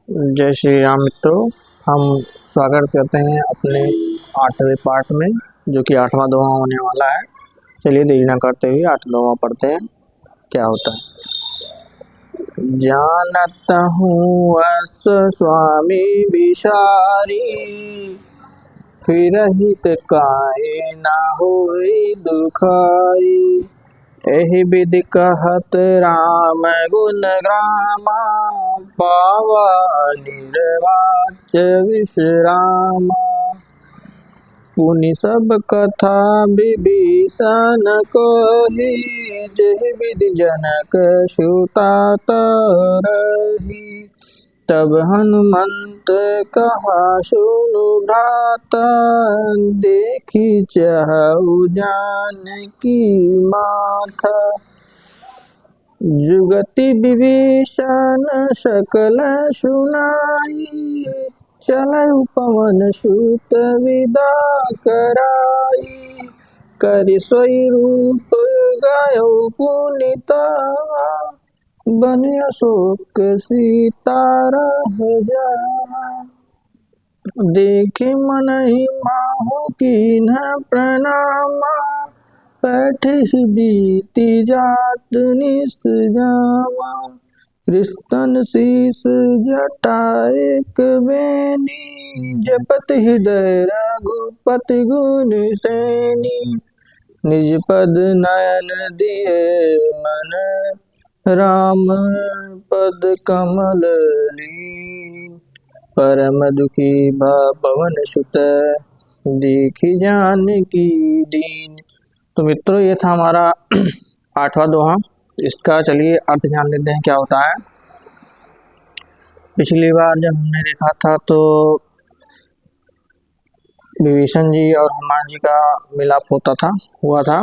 जय श्री राम मित्रों। हम स्वागत करते हैं अपने 8वें पार्ट में, जो कि 8वां दोहा होने वाला है। चलिए देरी न करते हुए 8 दोहा पढ़ते हैं, क्या होता है। जानत हूँ अस स्वामी बिसारी, फिरहित काहे ना होई दुखारी। एहि विधि कहत राम गुण ग्रामा, पावा निर्वाच विश्रामा। पुनि सब कथा विभीषण कोहि, जेहि विधि जनक सुता तरही। तब हनुमंत कहा सुनु भ्राता, देखी चहु जानकी माता। जुगति विभीषण सकल सुनाई, चलऊ पवन सुत विदा कराई। करि सोई रूप गयो पुनीता, बन अशोक सीता रह जावा। देखे मनहि माहु कीन्ह प्रणामा, बैठि बीति जात निस जावा। कृष्ण शीस जटा एक बेनी, जपत हृदय रघुपति गुण सैनी। निज पद नयन दिए मन, राम पद कमल लीन। परम दुखी पवन सुत, देखी जानकी दीन। तो मित्रों, ये था हमारा 8वां दोहा। इसका चलिए अर्थ जान लेते हैं क्या होता है। पिछली बार जब हमने देखा था तो विभीषण जी और हनुमान जी का मिलाप हुआ था।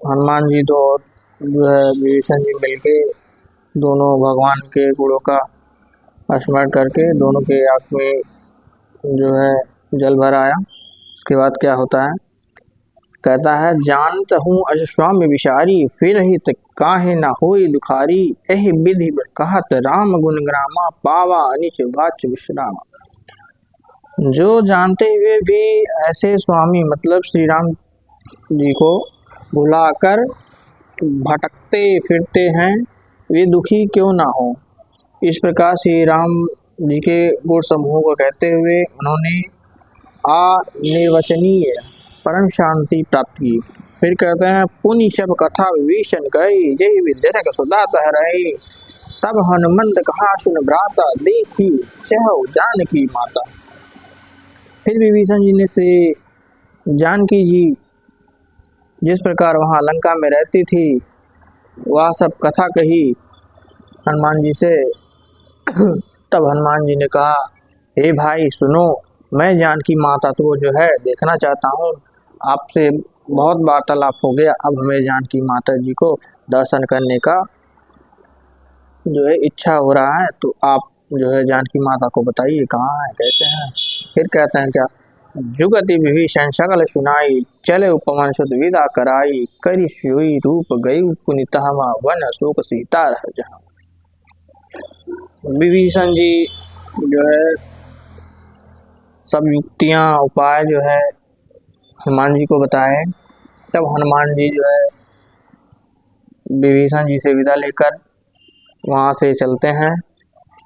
हनुमान जी तो जो है विभीषण जी मिलके दोनों भगवान के गुणों का स्मरण करके दोनों के आँख में जो है जल भर आया। उसके बाद क्या होता है, कहता है जानत हूँ अस स्वामी विसारी, फिरहित काहे ना होई दुखारी। एहि विधि कहत राम गुण ग्रामा, पावा अनिच वाच विश्रामा। जो जानते हुए भी ऐसे स्वामी मतलब श्री राम जी को भुलाकर भटकते फिरते हैं, वे दुखी क्यों ना हो। इस प्रकार श्री राम जी के गुण समूह को कहते हुए उन्होंने अनिर्वचनीय परम शांति प्राप्त की। फिर कहते हैं पुनि सब कथा विभीषण कही, जय विद्यनक सुधा रही। तब हनुमंत कहा सुन भ्राता, देखी चहु जानकी माता। फिर विभीषण जी ने से जानकी जी जिस प्रकार वहां लंका में रहती थी, वह सब कथा कही हनुमान जी से। तब हनुमान जी ने कहा, हे भाई सुनो, मैं जानकी माता को जो है देखना चाहता हूँ। आपसे बहुत वार्तालाप हो गया, अब हमें जानकी माता जी को दर्शन करने का जो है इच्छा हो रहा है। तो आप जो है जानकी माता को बताइए कहाँ है, कैसे हैं। फिर कहते हैं क्या, जुगति विभीषण सकल सुनाई, चले पवन सुत विदा कराई। करि सोई रूप गई पुनीतहमा, वन अशोक सीता रह जहाँ। विभीषण जी जो है सब युक्तियां उपाय जो है हनुमान जी को बताए। तब हनुमान जी जो है विभीषण जी से विदा लेकर वहां से चलते हैं।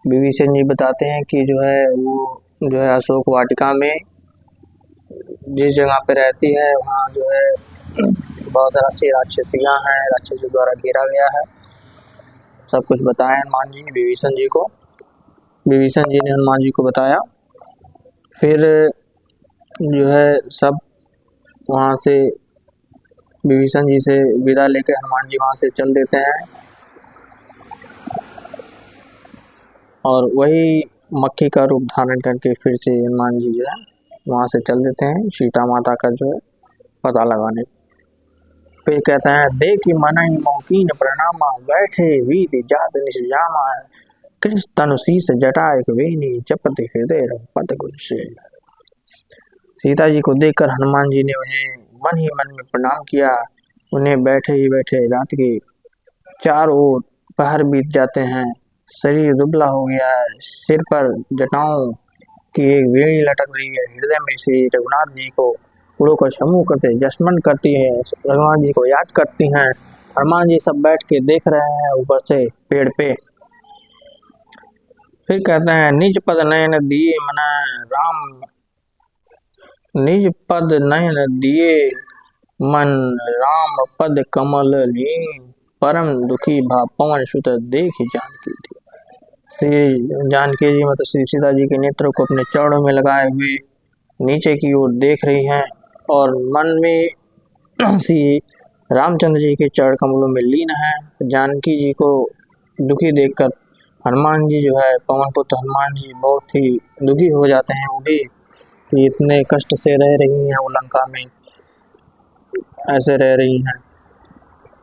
विभीषण जी बताते हैं कि जो है वो जो है अशोक वाटिका में जिस जगह पे रहती है वहाँ जो है बहुत राशि राक्षसियाँ हैं, राक्षसों द्वारा घेरा गया है। सब कुछ बताया हनुमान जी विभीषण जी को। विभीषण जी ने हनुमान जी को बताया। फिर जो है सब वहाँ से विभीषण जी से विदा लेकर हनुमान जी वहाँ से चल देते हैं। और वही मक्खी का रूप धारण करके फिर से हनुमान जी जो है वहाँ से चल देते हैं सीता माता का जो है पता लगाने। फिर कहते हैं देखी मनहि मौकीन प्रणामा, बैठे वीर जात निस जामा। कृष्ण तनु शीस जटा एक वेनी, जपति हृदय रघुपति गुण सेन। सीता जी को देखकर हनुमान जी ने उन्हें मन ही मन में प्रणाम किया। उन्हें बैठे ही बैठे रात के चारों ओर पहर बीत जाते हैं। शरीर दुबला हो गया है, सिर पर जटाओं की एक बेड़ी लटक रही है। हृदय में श्री रघुनाथ जी को उड़ो का समूह करते जसमन करती है, रघुनाथ जी को याद करती हैं। हनुमान जी सब बैठ के देख रहे हैं ऊपर से पेड़ पे। फिर कहते हैं निज पद नयन दिए मना राम, निज पद नयन दिए मन राम पद कमल लीन, परम दुखी भा पवन सुत देख जानकी थी। श्री जानकी जी मतलब श्री सीता जी के नेत्र को अपने चरणों में लगाए हुए नीचे की ओर देख रही हैं और मन में श्री रामचंद्र जी के चरण कमलों में लीन है। जानकी जी को दुखी देखकर हनुमान जी जो है पवन पुत्र हनुमान जी बहुत ही दुखी हो जाते हैं। वो भी कि इतने कष्ट से रह रही हैं वो लंका में, ऐसे रह रही हैं।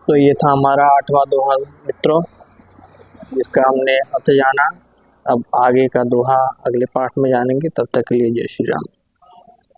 तो ये था हमारा 8वां दोहा मित्रों, जिसका हमने अर्थ जाना। अब आगे का दोहा अगले पाठ में जानेंगे। तब तक के लिए जय श्री राम।